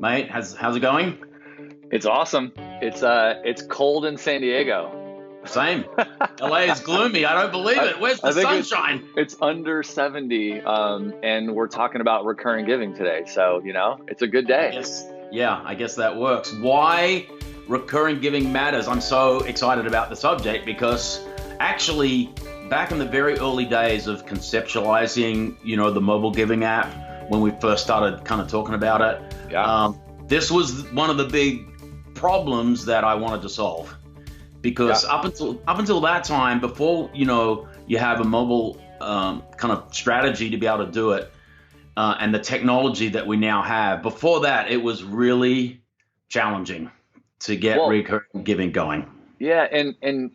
mate? How's it going? It's awesome. It's cold in San Diego. Same. LA is gloomy. I don't believe it. Where's the I think sunshine? it's under 70, and we're talking about recurring giving today. So, it's a good day. I guess that works. Why recurring giving matters. I'm so excited about the subject because actually back in the very early days of conceptualizing, the mobile giving app, when we first started kind of talking about it, this was one of the big problems that I wanted to solve. Because up until that time, before you have a mobile kind of strategy to be able to do it, and the technology that we now have, before that it was really challenging to get recurring giving going. Yeah, and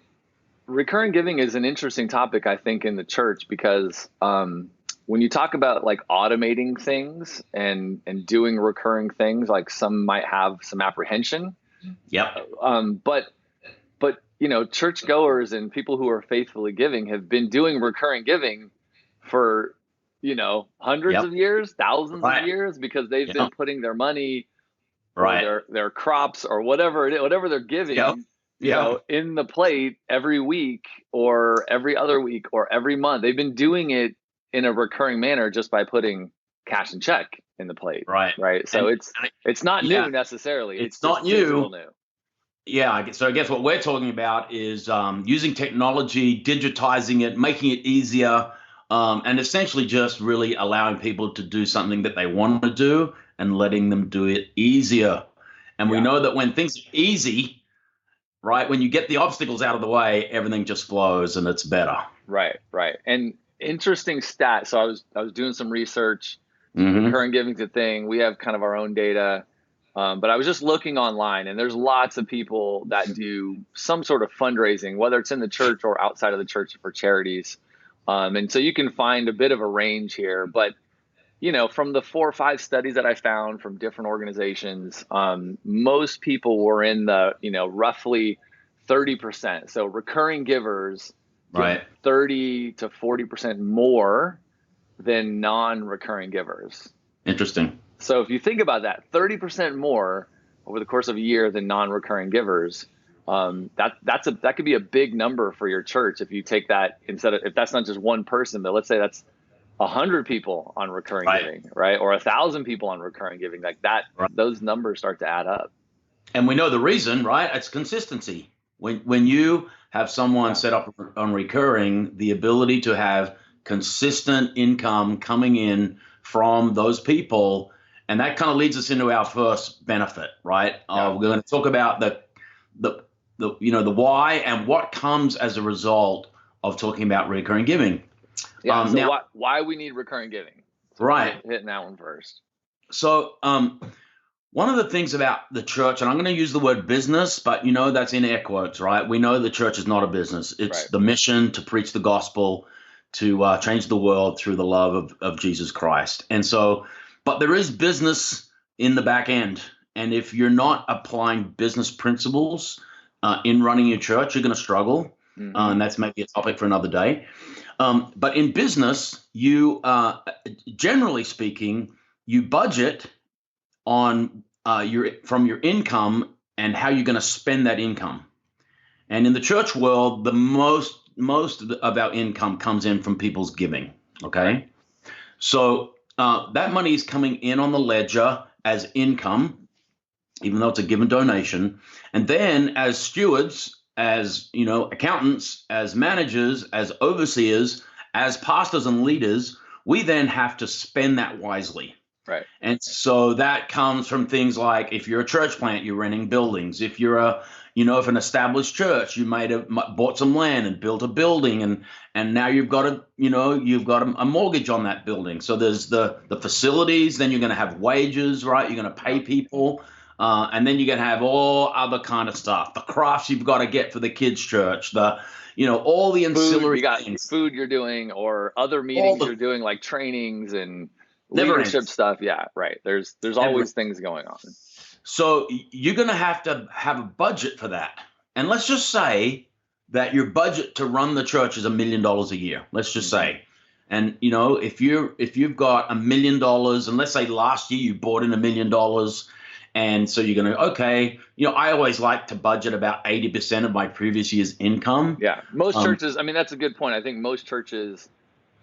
recurring giving is an interesting topic, I think, in the church because when you talk about like automating things and doing recurring things, like some might have some apprehension. Yep. But churchgoers and people who are faithfully giving have been doing recurring giving for, hundreds of years, thousands of years, because they've been putting their money, or their crops, or whatever they're giving, in the plate every week, or every other week, or every month. They've been doing it in a recurring manner just by putting cash and check in the plate. Right. So it's not new necessarily. It's not new. Yeah, so I guess what we're talking about is using technology, digitizing it, making it easier, and essentially just really allowing people to do something that they want to do and letting them do it easier. And we know that when things are easy, right, when you get the obstacles out of the way, everything just flows and it's better. Right. And interesting stat. So I was doing some research. Recurring giving's a thing. We have kind of our own data. But I was just looking online, and there's lots of people that do some sort of fundraising, whether it's in the church or outside of the church for charities. And so you can find a bit of a range here. But, from the 4 or 5 studies that I found from different organizations, most people were in the, roughly 30%. So recurring givers, 30 to 40% more than non-recurring givers. Interesting. So if you think about that, 30% more over the course of a year than non-recurring givers, that could be a big number for your church if you take that if that's not just one person, but let's say that's 100 people on recurring giving, right? Or 1,000 people on recurring giving, like that. Those numbers start to add up. And we know the reason, right? It's consistency. When you have someone set up on recurring, the ability to have consistent income coming in from those people. And that kind of leads us into our first benefit, right? We're going to talk about the why and what comes as a result of talking about recurring giving. Yeah. So why we need recurring giving? So hitting that one first. So one of the things about the church, and I'm going to use the word business, but that's in air quotes, right? We know the church is not a business. It's the mission to preach the gospel, to change the world through the love of Jesus Christ, and so. But there is business in the back end. And if you're not applying business principles in running your church, you're going to struggle. And that's maybe a topic for another day. But in business, you generally speaking, you budget on from your income and how you're going to spend that income. And in the church world, the most of our income comes in from people's giving. Okay, so. That money is coming in on the ledger as income, even though it's a given donation. And then as stewards, as accountants, as managers, as overseers, as pastors and leaders, we then have to spend that wisely. Right. And so that comes from things like if you're a church plant, you're renting buildings. If you're if an established church, you might have bought some land and built a building, and now you've got a mortgage on that building. So there's the facilities, then you're going to have wages, right? You're going to pay people, and then you're going to have all other kind of stuff. The crafts you've got to get for the kids' church, all the ancillary things. Food you're doing, or other meetings you're doing, like trainings and leadership stuff. Yeah, right. There's always things going on. So you're going to have a budget for that. And let's just say that your budget to run the church is $1 million a year. Let's just say. And, if you've got $1 million, and let's say last year you brought in $1 million, And so you're going to, okay, I always like to budget about 80% of my previous year's income. Yeah. Most churches, I mean, that's a good point. I think most churches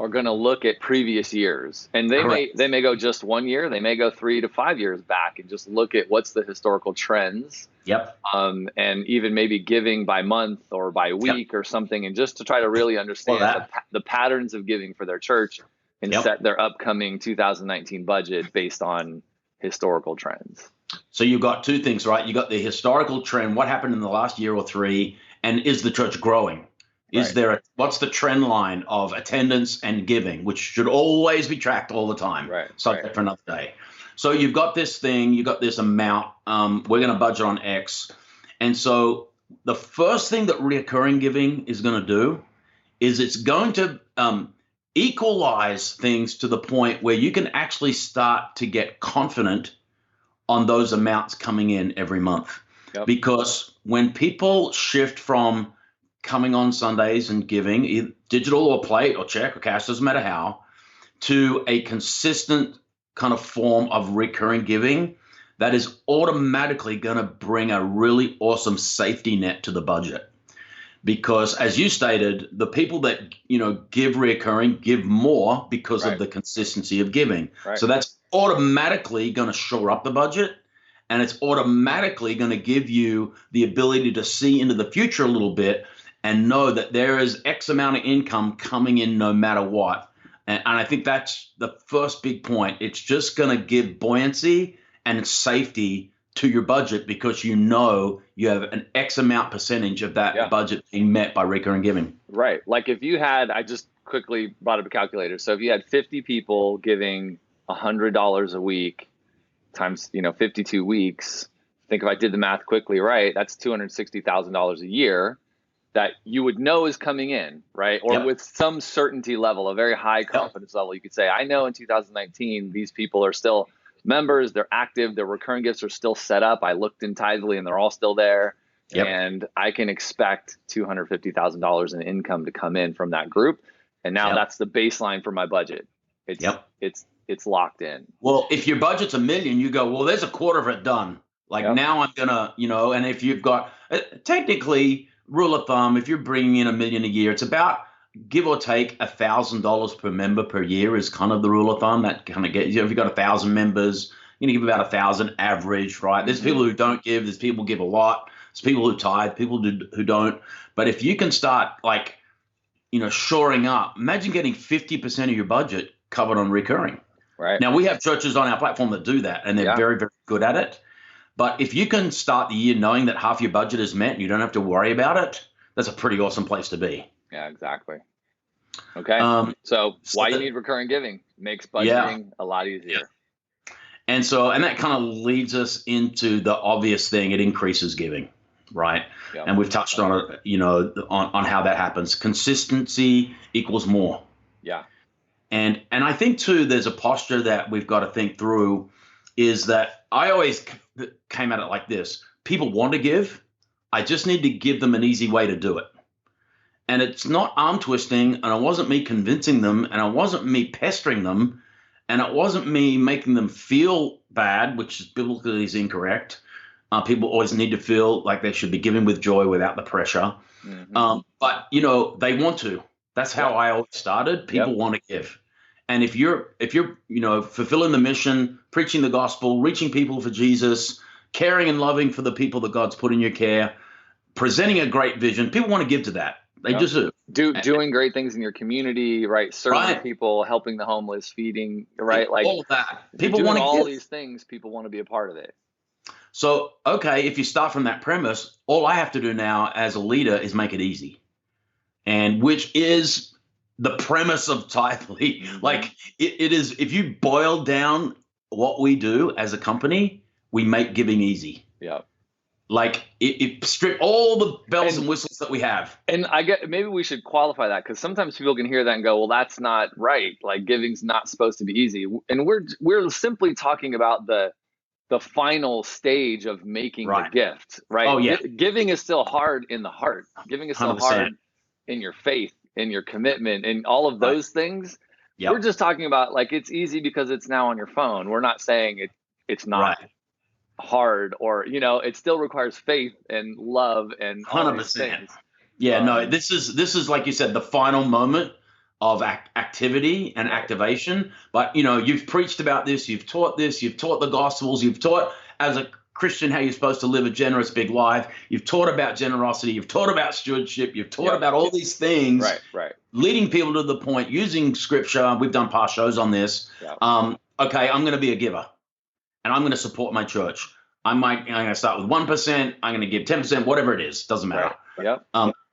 are going to look at previous years, and they may go just 1 year. They may go 3 to 5 years back and just look at what's the historical trends. Yep. And even maybe giving by month or by week or something, and just to try to really understand the patterns of giving for their church and set their upcoming 2019 budget based on historical trends. So you've got two things, right? You got the historical trend, what happened in the last year or three, and is the church growing? What's the trend line of attendance and giving, which should always be tracked all the time. Subject for another day. So you've got this thing, you've got this amount, we're going to budget on X. And so the first thing that recurring giving is going to do is it's going to equalize things to the point where you can actually start to get confident on those amounts coming in every month. Because when people shift from coming on Sundays and giving, either digital or plate or check or cash, doesn't matter how, to a consistent kind of form of recurring giving, that is automatically going to bring a really awesome safety net to the budget. Because as you stated, the people that, give recurring give more because of the consistency of giving. So that's automatically going to shore up the budget, and it's automatically going to give you the ability to see into the future a little bit and know that there is X amount of income coming in no matter what. And I think that's the first big point. It's just going to give buoyancy and safety to your budget because you have an X amount percentage of that budget being met by recurring giving. Right. Like if you had, I just quickly brought up a calculator. So if you had 50 people giving $100 a week times, 52 weeks, I think if I did the math quickly, that's $260,000 a year that you would know is coming in, right? Or with some certainty level, a very high confidence level, you could say, I know in 2019, these people are still members, they're active, their recurring gifts are still set up. I looked in Tithely and they're all still there. And I can expect $250,000 in income to come in from that group. And now that's the baseline for my budget. It's locked in. Well, if your budget's $1 million, you go, well, there's a quarter of it done. Now I'm gonna, and if you've got technically rule of thumb, if you're bringing in $1 million a year, it's about give or take $1,000 per member per year is kind of the rule of thumb. That kind of gets if you've got 1,000 members, you're gonna give about 1,000 average, right? There's people who don't give. There's people who give a lot. There's people who tithe. People who don't. But if you can start shoring up, imagine getting 50% of your budget covered on recurring. Right. Now we have churches on our platform that do that, and they're very, very good at it. But if you can start the year knowing that half your budget is met and you don't have to worry about it, that's a pretty awesome place to be. Yeah, exactly. Okay. So why you need recurring giving makes budgeting a lot easier. And that kind of leads us into the obvious thing. It increases giving, right? Yep. And we've touched on it, on how that happens. Consistency equals more. Yeah. And I think too, there's a posture that we've got to think through is that I always came at it like this. People want to give. I just need to give them an easy way to do it. And it's not arm twisting, and it wasn't me convincing them, and it wasn't me pestering them, and it wasn't me making them feel bad, which is biblically is incorrect. People always need to feel like they should be giving with joy without the pressure. Mm-hmm. But they want to. That's how I always started. People want to give. And if you're fulfilling the mission, preaching the gospel, reaching people for Jesus, caring and loving for the people that God's put in your care, presenting a great vision, people want to give to that. They just do. Doing great things in your community, right? Serving people, helping the homeless, feeding, right? Like all of that. People want to all these things. People want to be a part of it. So, okay, if you start from that premise, all I have to do now as a leader is make it easy, and which is the premise of Tithely. Mm-hmm. Like it is, if you boil down what we do as a company, we make giving easy. Yeah. Like it strip all the bells and whistles that we have. And maybe we should qualify that, because sometimes people can hear that and go, well, that's not right. Like giving's not supposed to be easy. And we're simply talking about the final stage of making the gift, right? Oh yeah. Giving is still hard in the heart. Giving is still 100%. Hard in your faith, in your commitment, and all of those things. Yep. We're just talking about like it's easy because it's now on your phone. We're not saying it's not. hard, or, it still requires faith and love and all these 100%. things. Yeah, no, this is like you said, the final moment of activity and activation. But you've preached about this, you've taught this, you've taught the Gospels, you've taught as a Christian how you're supposed to live a generous big life. You've taught about generosity, you've taught about stewardship, you've taught about all these things, right, leading people to the point using scripture. We've done past shows on this. Okay, I'm going to be a giver, and I'm going to support my church. I'm going to start with 1%. I'm going to give 10%, whatever it is, doesn't matter. Yep.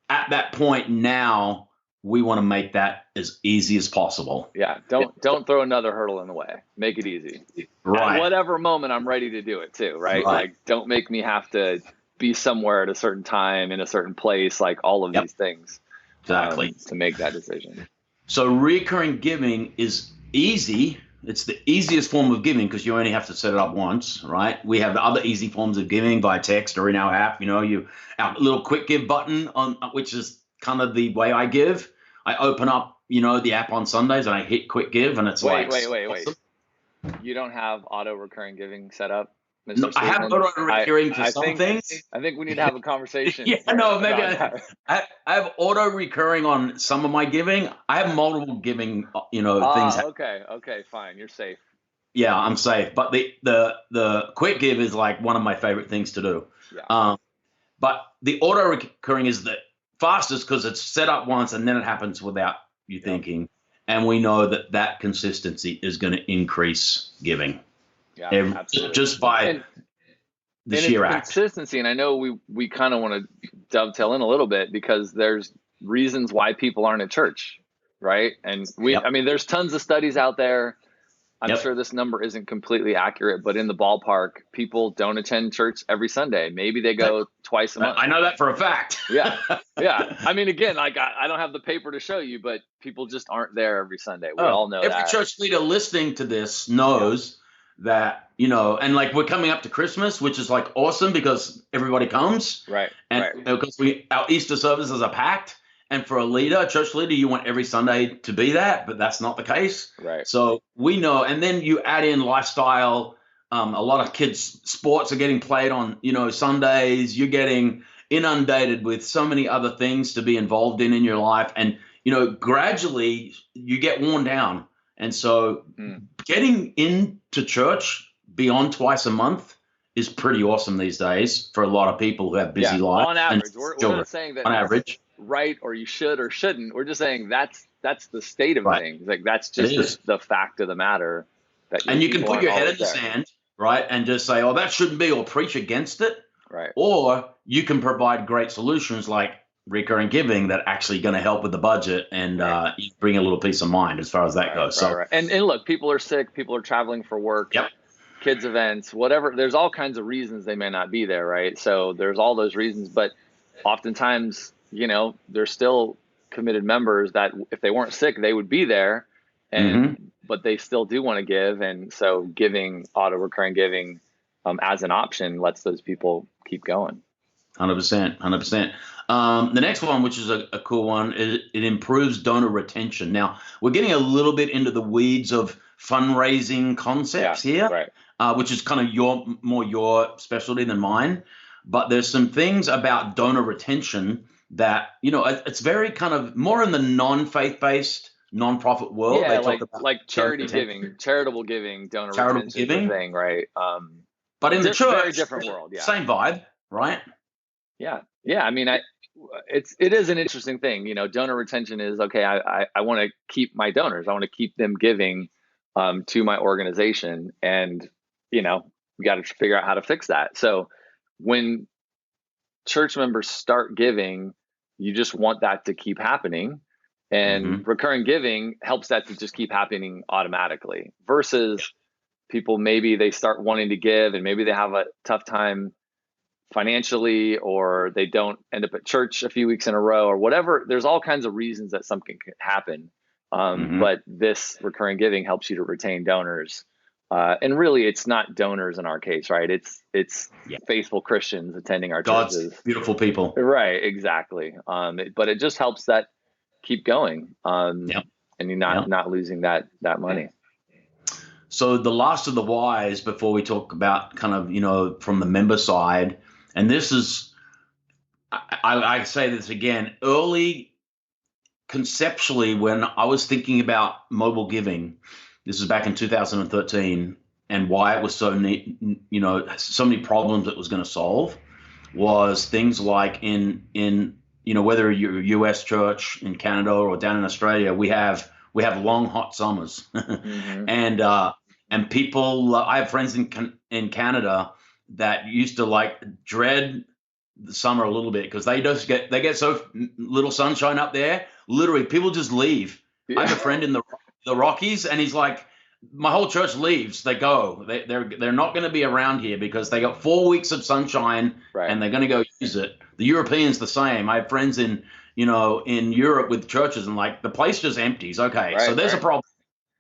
At that point now, we want to make that as easy as possible. Yeah. Don't throw another hurdle in the way. Make it easy. Right. At whatever moment I'm ready to do it too. Right. Like, don't make me have to be somewhere at a certain time in a certain place, like all of these things. Exactly. To make that decision. So recurring giving is easy. It's the easiest form of giving because you only have to set it up once, right? We have other easy forms of giving via text or in our app. Our little quick give button which is kind of the way I give. I open up, the app on Sundays and I hit quick give, and it's wait. You don't have auto recurring giving set up, Mr. No, I have auto recurring for some things. I think we need to have a conversation. Maybe I have auto recurring on some of my giving. I have multiple giving, things. Okay, fine. You're safe. Yeah, I'm safe. But the quick give is like one of my favorite things to do. Yeah. But the auto recurring is the fastest because it's set up once and then it happens without you thinking. And we know that consistency is going to increase giving. Yeah, absolutely. Just by the sheer act. Consistency, and I know we kind of want to dovetail in a little bit because there's reasons why people aren't at church, right? And there's tons of studies out there. I'm sure this number isn't completely accurate, but in the ballpark, people don't attend church every Sunday. Maybe they go twice a month. I know that for a fact. Yeah. I mean, again, like I don't have the paper to show you, but people just aren't there every Sunday. We all know that. Every church leader listening to this knows that, and like we're coming up to Christmas, which is like awesome because everybody comes. Right. And because our Easter services are packed. And for a church leader, you want every Sunday to be that, but that's not the case. Right. So we know, and then you add in lifestyle. A lot of kids' sports are getting played on, Sundays. You're getting inundated with so many other things to be involved in your life. And, gradually you get worn down. And so getting into church beyond twice a month is pretty awesome these days for a lot of people who have busy lives. On average, we're not saying that on average. Right, or you should or shouldn't. We're just saying that's the state of things. Like that's just the fact of the matter. And you can put your head in the sand, right, and just say, "Oh, that shouldn't be," or preach against it, right? Or you can provide great solutions like recurring giving that actually going to help with the budget and bring a little peace of mind as far as that goes. Right. And look, people are sick, people are traveling for work. Yep. Kids events, whatever. There's all kinds of reasons they may not be there, right? So there's all those reasons, but oftentimes, they're still committed members that if they weren't sick, they would be there, but they still do want to give. And so giving, auto recurring giving as an option lets those people keep going. 100%. The next one, which is a cool one, it improves donor retention. Now, we're getting a little bit into the weeds of fundraising concepts here, right. Which is kind of your specialty than mine. But there's some things about donor retention that, it's very kind of more in the non-faith-based, non-profit world. Yeah, they talk about like charity giving, charitable giving, donor retention giving thing, right? But in the church, very different world. Yeah, same vibe, right? Yeah. I mean, it is an interesting thing. Donor retention is okay. I want to keep my donors. I want to keep them giving to my organization, and we got to figure out how to fix that. So when church members start giving, you just want that to keep happening, and recurring giving helps that to just keep happening automatically, versus people, maybe they start wanting to give and maybe they have a tough time financially, or they don't end up at church a few weeks in a row or whatever. There's all kinds of reasons that something could happen. But this recurring giving helps you to retain donors. And really, it's not donors in our case, right? It's faithful Christians attending our churches. Beautiful people. Right, exactly. But it just helps that keep going, and you're not losing that money. So the last of the whys before we talk about kind of, from the member side, and this is, I say this again, early conceptually when I was thinking about mobile giving, this was back in 2013, and why it was so neat, so many problems it was going to solve was things like in whether you're a US church in Canada or down in Australia, we have long hot summers. Mm-hmm. And people, I have friends in Canada that used to like dread the summer a little bit because they get so little sunshine up there. Literally, people just leave. Yeah. I have a friend in the Rockies, and he's like, my whole church leaves. They go. They're not going to be around here because they got 4 weeks of sunshine, right, and they're going to go use it. The Europeans the same. I have friends in Europe with churches, and like the place just empties. Okay, right, so there's a problem.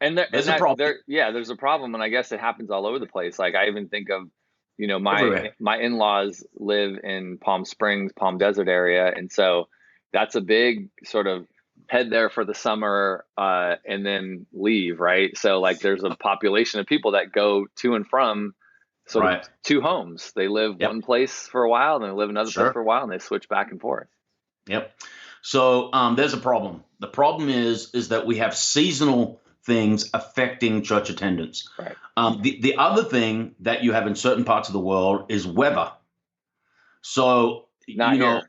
And there's a problem. There's a problem, and I guess it happens all over the place. Like I even think of, my in-laws live in Palm Springs, Palm Desert area, and so that's a big sort of head there for the summer and then leave, right? So like there's a population of people that go to and from sort of two homes. They live one place for a while, then they live another place for a while, and they switch back and forth. Yep. So there's a problem. The problem is that we have seasonal things affecting church attendance. Right. The other thing that you have in certain parts of the world is weather. So Not here.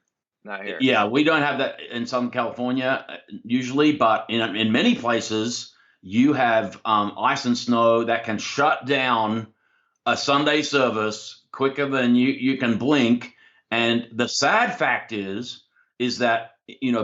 Yeah, we don't have that in Southern California usually, but in many places you have ice and snow that can shut down a Sunday service quicker than you can blink. And the sad fact is that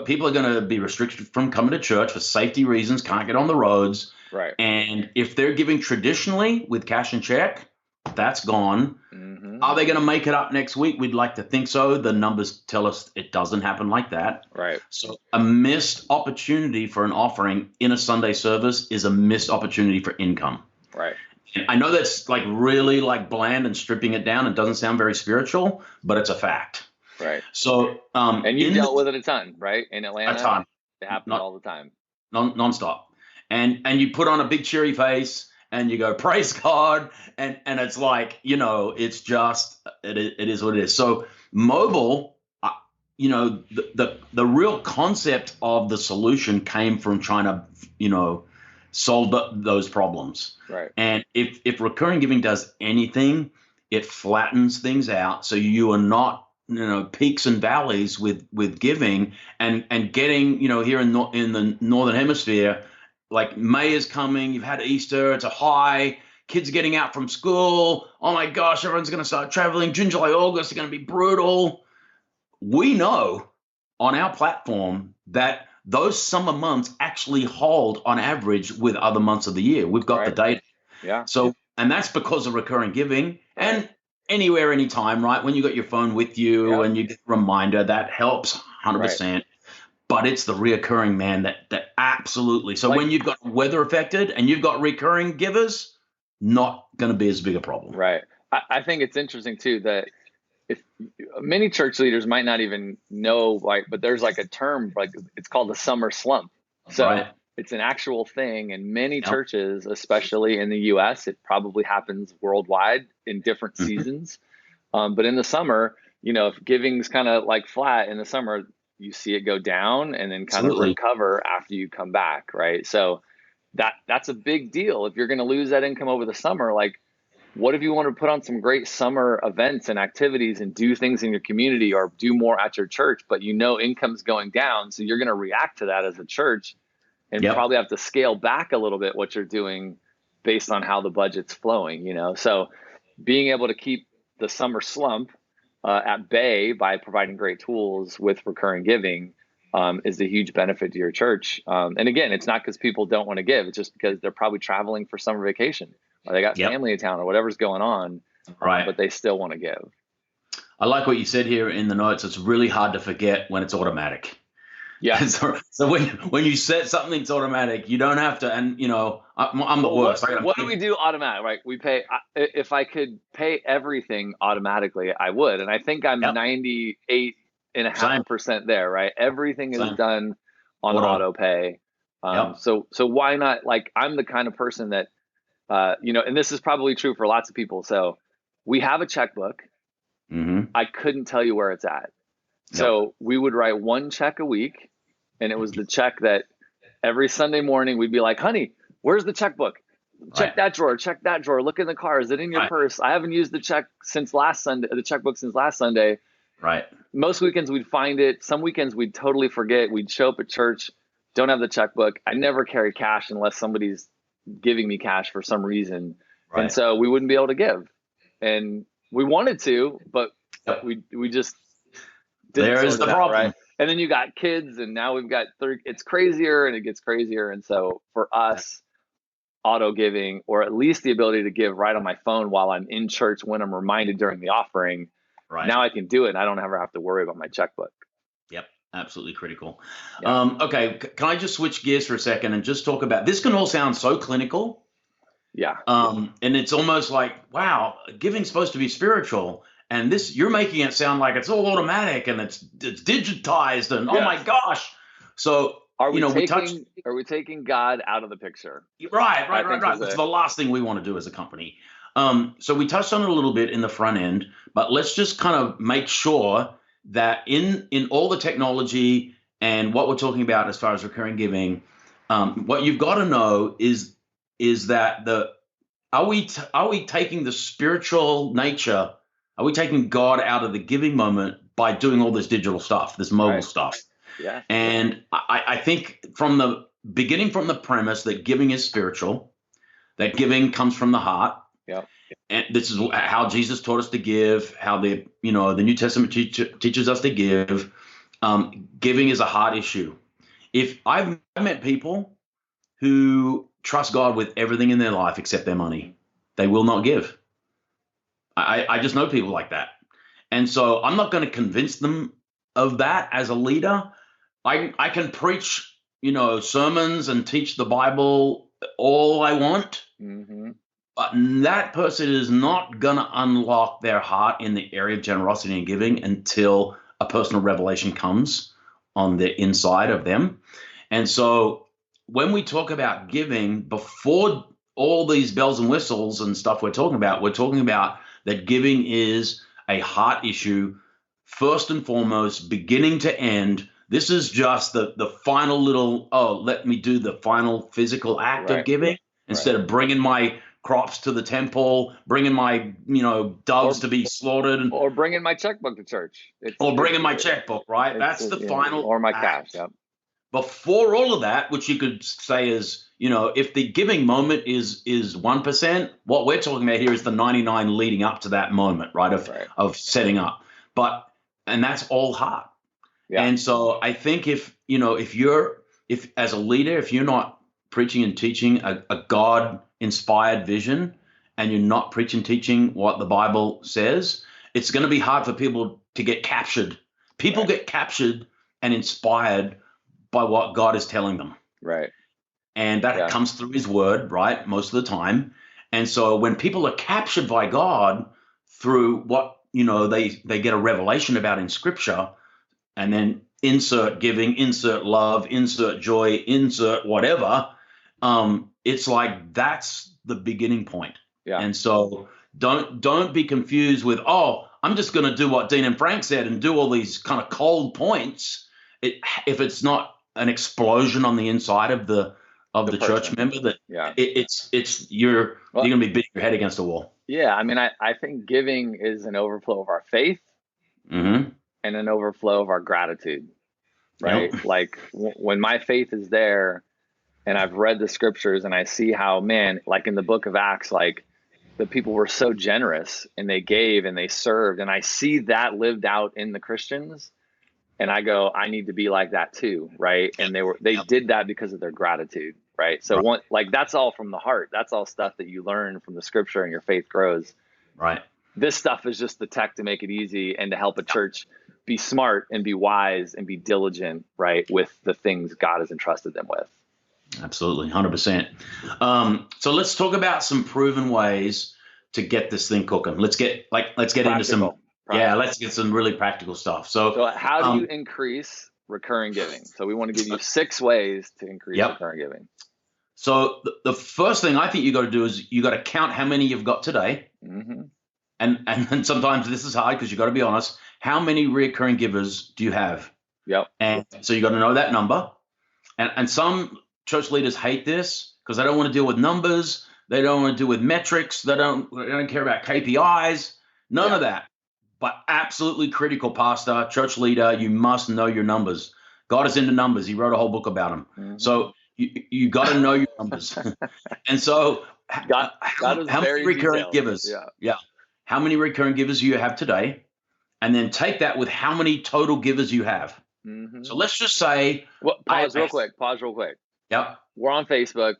people are going to be restricted from coming to church for safety reasons, can't get on the roads. Right. And if they're giving traditionally with cash and check, that's gone. Mm-hmm. Are they going to make it up next week? We'd like to think so. The numbers tell us it doesn't happen like that. Right. So a missed opportunity for an offering in a Sunday service is a missed opportunity for income. Right. And I know that's like really like bland and stripping it down. It doesn't sound very spiritual, but it's a fact. Right. So, and you dealt with it a ton, right? In Atlanta, a ton. It happens all the time. Nonstop. And you put on a big cheery face and you go, praise God. And it's like, it's just, it is what it is. So mobile, the real concept of the solution came from trying to, solve those problems. Right. And if recurring giving does anything, it flattens things out. So you are not, peaks and valleys with giving and getting, here in the Northern Hemisphere, like May is coming, you've had Easter, it's a high, kids are getting out from school. Oh my gosh, everyone's going to start traveling. June, July, August are going to be brutal. We know on our platform that those summer months actually hold on average with other months of the year. We've got the data. Yeah. So, and that's because of recurring giving and anywhere, anytime, right? When you got your phone with you and you get a reminder, that helps 100%. Right. But it's the reoccurring, man, that absolutely. So when you've got weather affected and you've got recurring givers, not going to be as big a problem. Right. I think it's interesting too that if many church leaders might not even know, but there's like a term, like it's called the summer slump. So it's an actual thing, and many churches, especially in the U.S., it probably happens worldwide in different seasons. But in the summer, if giving's kind of like flat in the summer, you see it go down and then kind of recover after you come back, right? So that's a big deal. If you're going to lose that income over the summer, like what if you want to put on some great summer events and activities and do things in your community or do more at your church, but income's going down, so you're going to react to that as a church and probably have to scale back a little bit what you're doing based on how the budget's flowing, So being able to keep the summer slump at bay by providing great tools with recurring giving is a huge benefit to your church. And again, it's not because people don't want to give. It's just because they're probably traveling for summer vacation or they got family in town or whatever's going on, but they still want to give. I like what you said here in the notes. It's really hard to forget when it's automatic. Yeah. So when you set something that's automatic, you don't have to. And I'm the worst. What do we do automatic? Right? We pay. If I could pay everything automatically, I would. And I think I'm 98.5% there. Right? Everything is done on Autopay. So why not? Like I'm the kind of person that and this is probably true for lots of people. So we have a checkbook. I couldn't tell you where it's at. So we would write one check a week, and it was the check that every Sunday morning we'd be like, honey, where's the checkbook? Check that drawer, look in the car. Is it in your purse? I haven't used the checkbook since last Sunday. Right. Most weekends we'd find it. Some weekends we'd totally forget. We'd show up at church, don't have the checkbook. I never carry cash unless somebody's giving me cash for some reason. Right. And so we wouldn't be able to give. And we wanted to, but we just didn't. There is the problem. Right? And then you got kids, and now we've got it's crazier and it gets crazier. And so for us, auto giving, or at least the ability to give right on my phone while I'm in church when I'm reminded during the offering, now I can do it and I don't ever have to worry about my checkbook. Yep. Absolutely critical. Okay. Can I just switch gears for a second and just talk about, this can all sound so clinical. Yeah. And it's almost like, wow, giving's supposed to be spiritual. And this, you're making it sound like it's all automatic and it's digitized and oh my gosh. So, are we taking God out of the picture? Right. It's the last thing we want to do as a company. So we touched on it a little bit in the front end, but let's just kind of make sure that in all the technology and what we're talking about as far as recurring giving, what you've got to know is that are we taking the spiritual nature? Are we taking God out of the giving moment by doing all this digital stuff, this mobile stuff? Yeah. And I think from the premise that giving is spiritual, that giving comes from the heart. Yeah. And this is how Jesus taught us to give, how the New Testament teaches us to give. Giving is a heart issue. If I've met people who trust God with everything in their life except their money, they will not give. I just know people like that. And so I'm not going to convince them of that as a leader. I can preach, sermons and teach the Bible all I want, but that person is not going to unlock their heart in the area of generosity and giving until a personal revelation comes on the inside of them. And so when we talk about giving, before all these bells and whistles and stuff we're talking about that giving is a heart issue, first and foremost, beginning to end. This is just the final little, let me do the final physical act of giving instead of bringing my crops to the temple, bringing my, doves to be slaughtered. Or bringing my checkbook to church. Bringing my checkbook, right? That's the final or my act. cash, yep. Before all of that, which you could say is, if the giving moment is 1%, what we're talking about here is the 99 leading up to that moment, right? Of setting up. And that's all heart. Yeah. And so I think if as a leader, if you're not preaching and teaching a God-inspired vision and you're not preaching and teaching what the Bible says, it's going to be hard for people to get captured. People get captured and inspired by what God is telling them. Right. And that comes through his word, right? Most of the time. And so when people are captured by God through what, they get a revelation about in scripture, and then insert giving, insert love, insert joy, insert whatever, it's like that's the beginning point. Yeah. And so don't be confused with, I'm just going to do what Dean and Frank said and do all these kind of cold points. If it's not an explosion on the inside of the church member, you're going to be beating your head against a wall. Yeah, I mean, I think giving is an overflow of our faith and an overflow of our gratitude, right? Yep. Like when my faith is there and I've read the scriptures and I see how, man, like in the book of Acts, like the people were so generous and they gave and they served, and I see that lived out in the Christians. And I go, I need to be like that too, right? And they did that because of their gratitude, right? So that's all from the heart. That's all stuff that you learn from the scripture and your faith grows. Right. This stuff is just the tech to make it easy and to help a church be smart and be wise and be diligent, right, with the things God has entrusted them with. Absolutely, 100%. So let's talk about some proven ways to get this thing cooking. Let's get into some. Yeah, let's get some really practical stuff. So how do you increase recurring giving? So we want to give you 6 ways to increase recurring giving. So the first thing I think you got to do is you got to count how many you've got today. Mm-hmm. And sometimes this is hard because you got to be honest. How many recurring givers do you have? Yep. And so you got to know that number. And some church leaders hate this because they don't want to deal with numbers. They don't want to deal with metrics. They don't care about KPIs. None of that. But absolutely critical, pastor, church leader, you must know your numbers. God is into numbers. He wrote a whole book about them. Mm-hmm. So you got to know your numbers. And so God how many recurring detailed. givers? Yeah. How many recurring givers do you have today? And then take that with how many total givers you have. Mm-hmm. So let's just say. Pause real quick. Yep. We're on Facebook.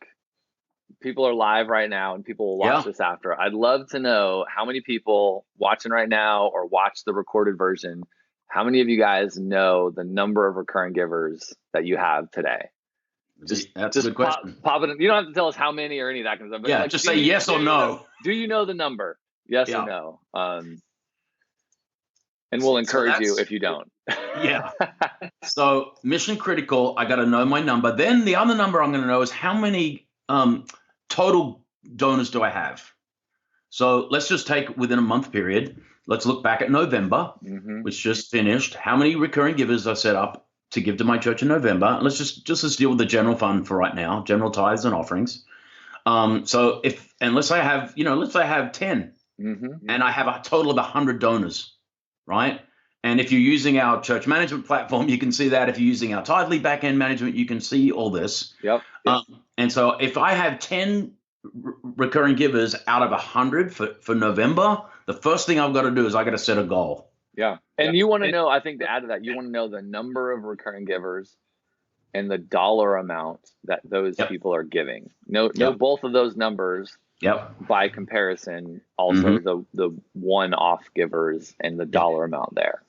People are live right now, and people will watch this after. I'd love to know how many people watching right now or watch the recorded version. How many of you guys know the number of recurring givers that you have today? That's a good question. Pop it in. You don't have to tell us how many or any of that kind of stuff. But just say yes or no. Do you know the number? Yes or no? And we'll encourage you if you don't. Yeah. So mission critical, I got to know my number. Then the other number I'm going to know is how many total donors do I have? So let's just take within a month period. Let's look back at November, which just finished. How many recurring givers I set up to give to my church in November? Let's deal with the general fund for right now, general tithes and offerings. So let's say I have 10, and I have a total of 100 donors, right? And if you're using our church management platform, you can see that. If you're using our Tithely backend management, you can see all this. Yep. And so if I have 10 recurring givers out of 100 for November, the first thing I've got to do is I got to set a goal. Yeah. And you want to know, I think to add to that, you want to know the number of recurring givers and the dollar amount that those people are giving. Know both of those numbers. Yep. By comparison, also the one-off givers and the dollar amount there.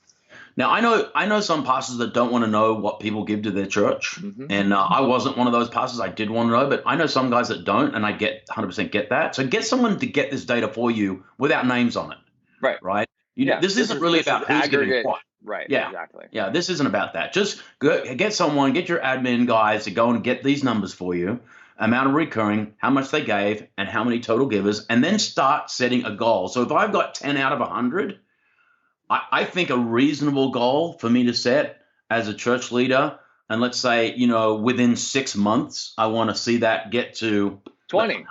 Now, I know some pastors that don't want to know what people give to their church, and I wasn't one of those pastors. I did want to know, but I know some guys that don't, and I 100% get that. So get someone to get this data for you without names on it. Right? This isn't really about who's giving what. Right. Yeah. Exactly. Yeah. This isn't about that. Just get your admin guys to go and get these numbers for you. Amount of recurring, how much they gave, and how many total givers, and then start setting a goal. So if I've got 10 out of 100, I think a reasonable goal for me to set as a church leader, and let's say, within 6 months, I want to see that get to 20.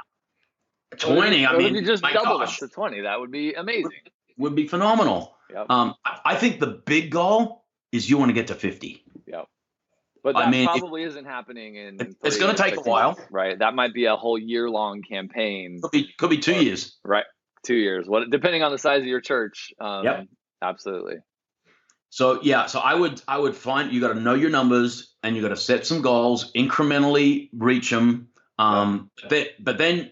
20. I mean, if you just double it to 20, that would be amazing. Would be phenomenal. Yep. I think the big goal is you want to get to 50. Yep. But that probably isn't happening in. It's going to take a while, right? That might be a whole year-long campaign. Could be 2 years, right? 2 years. Depending on the size of your church. Yep, absolutely. So I would find you got to know your numbers and you got to set some goals, incrementally reach them. But then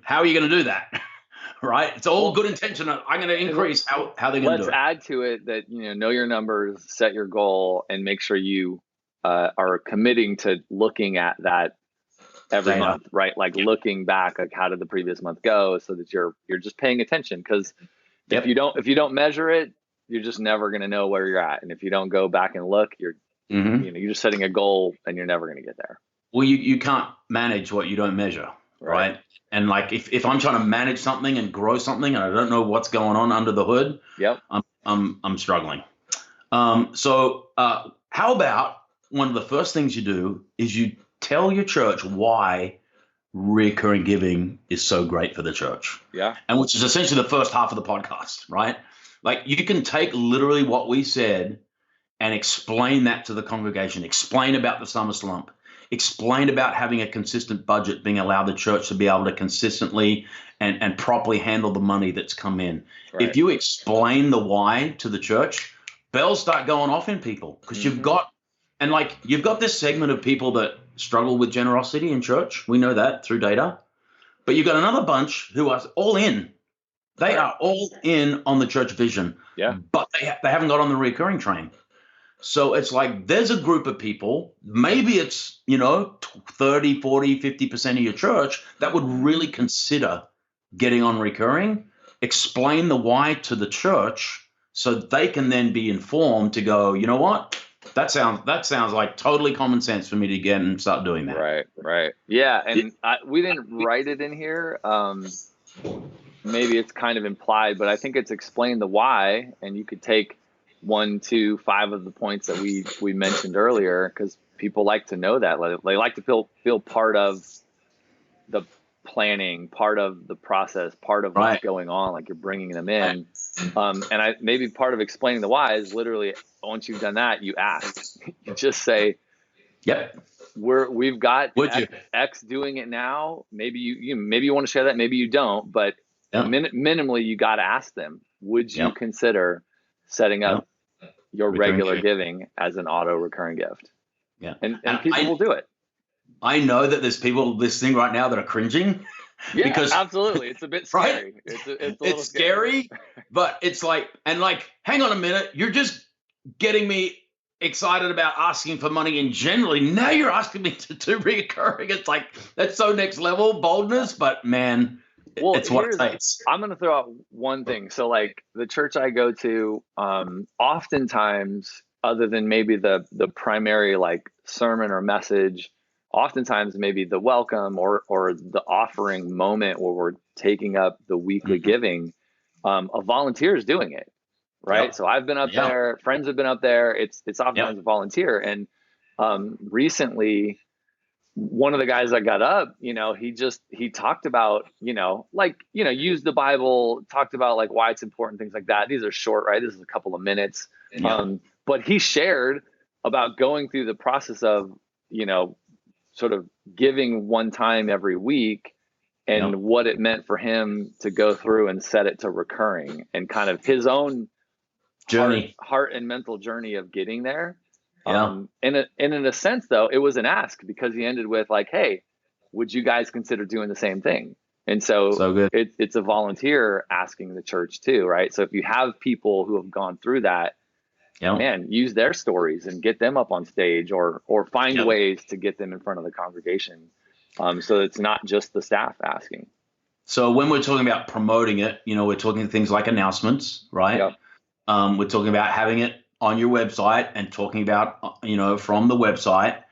how are you going to do that? Right? It's all good intention. I'm going to increase how they're going to do it. Let's add to it that know your numbers, set your goal, and make sure you are committing to looking at that every month, right? Like looking back, like how did the previous month go, so that you're just paying attention. Because if you don't measure it, you're just never going to know where you're at. And if you don't go back and look, you're you're just setting a goal and you're never going to get there. Well, you can't manage what you don't measure, right? And like if I'm trying to manage something and grow something and I don't know what's going on under the hood, I'm struggling. So how about one of the first things you do is you tell your church why recurring giving is so great for the church. Yeah. And which is essentially the first half of the podcast, right? Like you can take literally what we said and explain that to the congregation, explain about the summer slump, explain about having a consistent budget, being allowed the church to be able to consistently and properly handle the money that's come in. Right. If you explain the why to the church, bells start going off in people because you've got this segment of people that struggle with generosity in church. We know that through data. But you've got another bunch who are all in. They are all in on the church vision. Yeah. But they haven't got on the recurring train. So it's like there's a group of people, maybe it's, 30, 40, 50% of your church that would really consider getting on recurring, explain the why to the church so they can then be informed to go, you know what? That sounds like totally common sense for me to get and start doing that. Right. Yeah, and we didn't write it in here. Maybe it's kind of implied, but I think it's explained the why, and you could take 1, 2, 5 of the points that we mentioned earlier, because people like to know that. They like to feel part of the planning, part of the process, part of what's going on, like you're bringing them in. And maybe part of explaining the why is literally, once you've done that, you ask. You just say, Yep. We've got X doing it now. Maybe you want to share that, maybe you don't, but minimally you got to ask them, would you consider setting up your regular giving as an auto recurring gift? Yeah. And people will do it. I know that there's people listening right now that are cringing. Yeah, because, absolutely. It's a bit scary. Right? It's scary, but it's like, hang on a minute. You're just getting me excited about asking for money in generally. Now you're asking me to do recurring. It's like, that's so next level boldness, but man, it's what it takes. I'm going to throw out one thing. So like the church I go to, oftentimes, other than maybe the primary like sermon or message, oftentimes maybe the welcome or the offering moment where we're taking up the weekly giving, a volunteer is doing it. Right. Yep. So I've been up there, friends have been up there. It's oftentimes a volunteer. And recently, one of the guys that got up, he talked about, use the Bible, talked about like why it's important, things like that. These are short, right? This is a couple of minutes. But he shared about going through the process of, sort of giving one time every week and what it meant for him to go through and set it to recurring, and kind of his own journey, heart and mental journey of getting there. And in a sense, though, it was an ask, because he ended with like, hey, would you guys consider doing the same thing? And so it's a volunteer asking the church too, right? So if you have people who have gone through that, man, use their stories and get them up on stage, or find ways to get them in front of the congregation. So it's not just the staff asking. So when we're talking about promoting it, we're talking things like announcements, right? Yep. We're talking about having it on your website and talking about, from the website,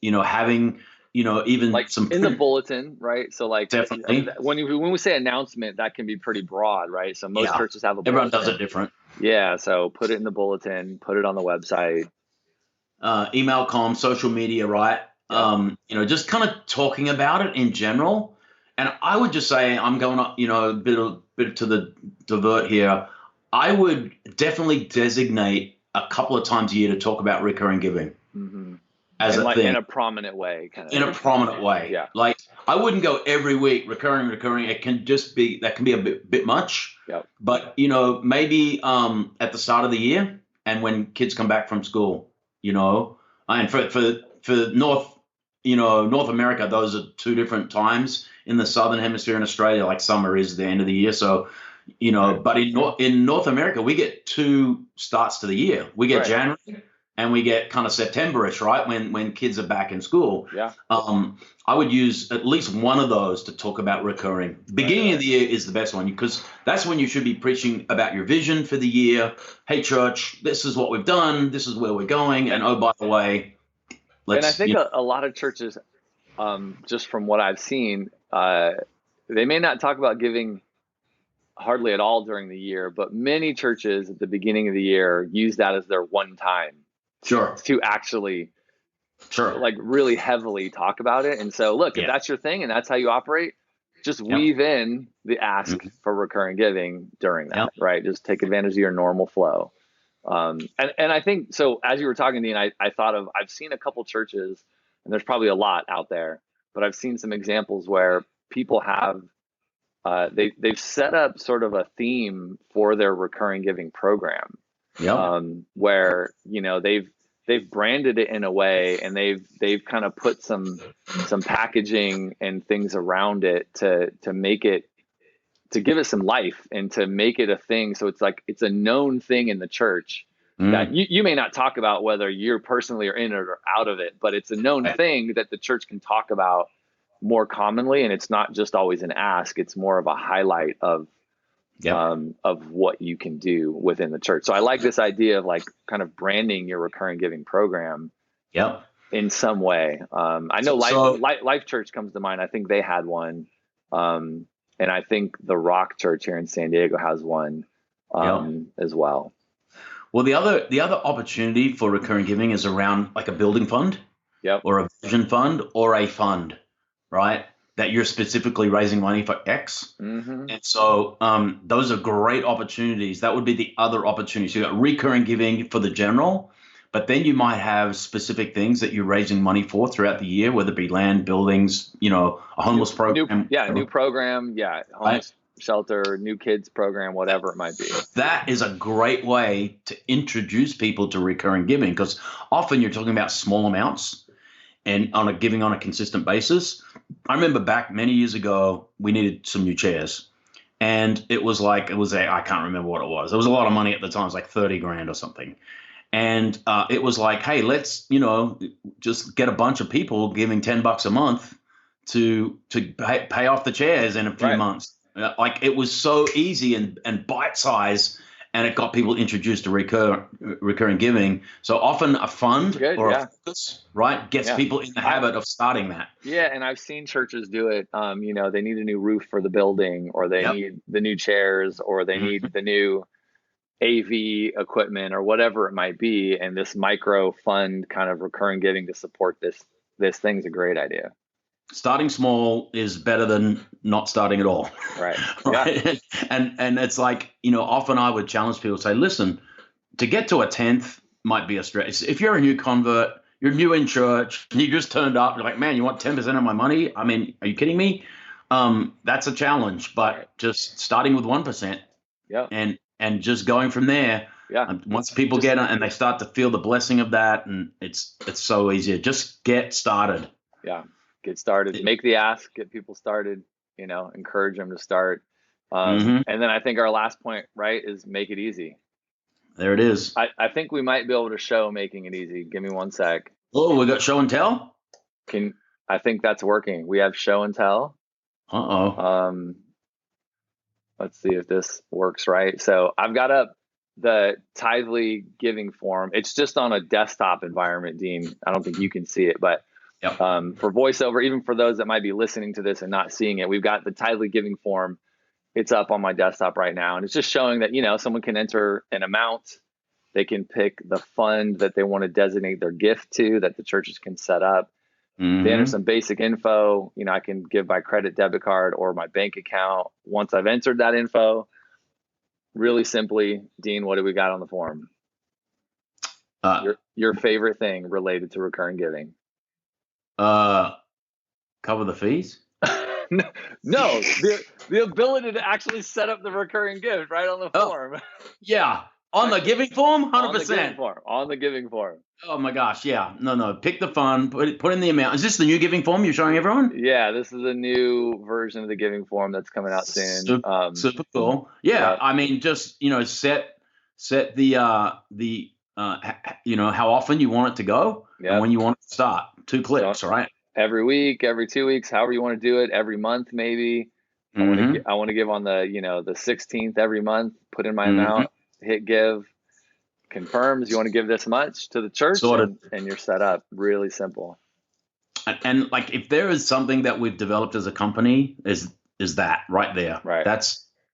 having, even like some in the bulletin, right? So like definitely when we say announcement, that can be pretty broad, right? So most churches have a bulletin. Everyone does it different. Yeah. So put it in the bulletin, put it on the website, email, social media, right? Just kind of talking about it in general. And I would just say, I'm going up, a bit to the divert here. I would definitely designate a couple of times a year to talk about recurring giving as a thing. In a prominent way. In a prominent way. Yeah. Like, I wouldn't go every week, recurring. It can just be, that can be a bit much. Yep. But, maybe at the start of the year and when kids come back from school, and for North America, those are two different times. In the Southern Hemisphere in Australia, like summer is the end of the year. So, but in North America, we get 2 starts to the year. We get January and we get kind of September-ish, right? When kids are back in school. Yeah. I would use at least one of those to talk about recurring. Beginning of the year is the best one, because that's when you should be preaching about your vision for the year. Hey, church, this is what we've done. This is where we're going. And oh, by the way, and I think a lot of churches, just from what I've seen, they may not talk about giving hardly at all during the year, but many churches at the beginning of the year use that as their one time to actually like really heavily talk about it. And so look, if that's your thing and that's how you operate, just weave in the ask for recurring giving during that, right? Just take advantage of your normal flow. And I think, so as you were talking, Dean, I thought of, I've seen a couple churches, and there's probably a lot out there, but I've seen some examples where people have, they've set up sort of a theme for their recurring giving program, where, they've branded it in a way, and they've kind of put some packaging and things around it to make it, to give it some life and to make it a thing. So it's like, it's a known thing in the church that you may not talk about whether you're personally are in it or out of it, but it's a known thing that the church can talk about more commonly. And it's not just always an ask, it's more of a highlight of Yep. of what you can do within the church. So I like this idea of like kind of branding your recurring giving program. Yep. In some way. I know Life Church comes to mind. I think they had one. And I think the Rock Church here in San Diego has one as well. Well, the other opportunity for recurring giving is around like a building fund, or a vision fund, or a fund, right? That you're specifically raising money for X. Mm-hmm. And so those are great opportunities. That would be the other opportunity. So you got recurring giving for the general, but then you might have specific things that you're raising money for throughout the year, whether it be land, buildings, a homeless program. New program. Yeah. Homeless shelter, new kids program, whatever it might be. That is a great way to introduce people to recurring giving, because often you're talking about small amounts and giving on a consistent basis. I remember back many years ago, we needed some new chairs, and I can't remember what it was. It was a lot of money at the time. It was like 30 grand or something. And it was like, hey, let's, just get a bunch of people giving $10 a month to pay off the chairs in a few months. Like, it was so easy and bite size, and it got people introduced to recurring giving. So often a fund a focus, right, gets people in the habit of starting that. Yeah, and I've seen churches do it. They need a new roof for the building, or they need the new chairs, or they need the new AV equipment, or whatever it might be. And this micro fund kind of recurring giving to support this thing's a great idea. Starting small is better than not starting at all. Right. Right. Yeah. And it's like, often I would challenge people to say, listen, to get to a 10th might be a stretch. If you're a new convert, you're new in church, and you just turned up, you're like, man, you want 10% of my money? I mean, are you kidding me? That's a challenge, but just starting with 1%. And just going from there. Once people get it and they start to feel the blessing of that, and it's so easy. Just get started. Get started. Make the ask. Get people started. Encourage them to start. And then I think our last point, right, is make it easy. There it is. I think we might be able to show making it easy. Give me one sec. Oh, we got show and tell. I think that's working. We have show and tell. Let's see if this works right. So I've got up the Tithely giving form. It's just on a desktop environment, Dean. I don't think you can see it, but for voiceover, even for those that might be listening to this and not seeing it, we've got the Tithely giving form. It's up on my desktop right now. And it's just showing that, someone can enter an amount. They can pick the fund that they want to designate their gift to, that the churches can set up. They enter some basic info. I can give by credit, debit card, or my bank account. Once I've entered that info, really simply, Dean, what do we got on the form? Your favorite thing related to recurring giving? Cover the fees? No, the ability to actually set up the recurring gift right on the form. Yeah. On the giving form, 100%. On the giving form. Oh my gosh, yeah. No. Pick the fund, put in the amount. Is this the new giving form you're showing everyone? Yeah, this is a new version of the giving form that's coming out soon. Super cool. Yeah, I mean, just set the how often you want it to go and when you want it to start. 2 clicks, right? Every week, every 2 weeks, however you want to do it. Every month, maybe. I want to give on the the 16th every month. Put in my amount. Hit give, confirms you want to give this much to the church, and you're set up. Really simple. And like, if there is something that we've developed as a company, is that right there. Right.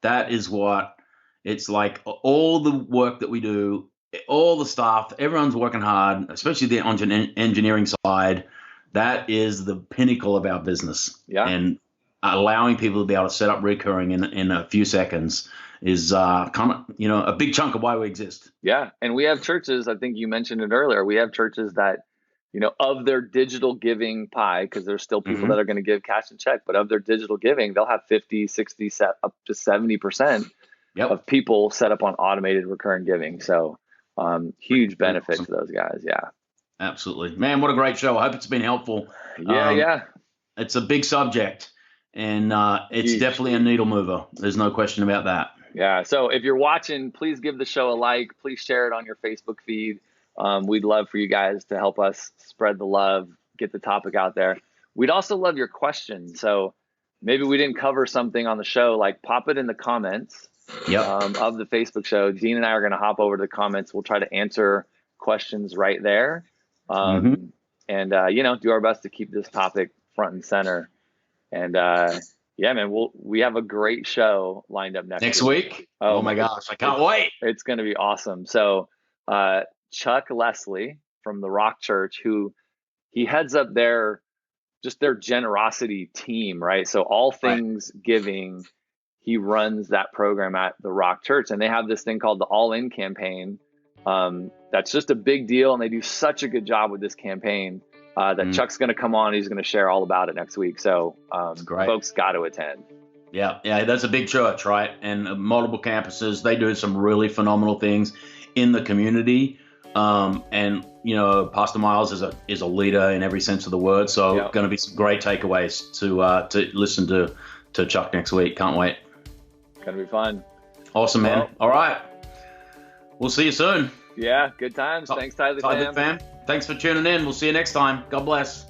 That is what it's like. All the work that we do, all the staff, everyone's working hard, especially the engineering side. That is the pinnacle of our business. Yeah. And allowing people to be able to set up recurring in a few seconds is kind of, a big chunk of why we exist. Yeah. And we have churches, I think you mentioned it earlier, we have churches that, of their digital giving pie, because there's still people that are going to give cash and check, but of their digital giving, they'll have 50, 60, up to 70% of people set up on automated recurring giving. So huge benefit to those guys. Yeah. Absolutely. Man, what a great show. I hope it's been helpful. Yeah. It's a big subject, and it's definitely a needle mover. There's no question about that. Yeah. So if you're watching, please give the show a like. Please share it on your Facebook feed. We'd love for you guys to help us spread the love, get the topic out there. We'd also love your questions. So maybe we didn't cover something on the show, like pop it in the comments. of the Facebook show. Dean and I are going to hop over to the comments. We'll try to answer questions right there. And, do our best to keep this topic front and center. And, yeah, man, we have a great show lined up next week. Oh my gosh, I can't wait. It's going to be awesome. So, Chuck Leslie from the Rock Church, he heads up their generosity team, right? So all things giving, he runs that program at the Rock Church, and they have this thing called the All In campaign. That's just a big deal, and they do such a good job with this campaign that Chuck's going to come on. He's going to share all about it next week. So folks got to attend. Yeah, that's a big church, right? And multiple campuses. They do some really phenomenal things in the community. And Pastor Miles is a leader in every sense of the word. So going to be some great takeaways to listen to Chuck next week. Can't wait. Going to be fun. Awesome, man. Well, all right. We'll see you soon. Yeah, good times. Thanks, Tyler fam. Thanks for tuning in. We'll see you next time. God bless.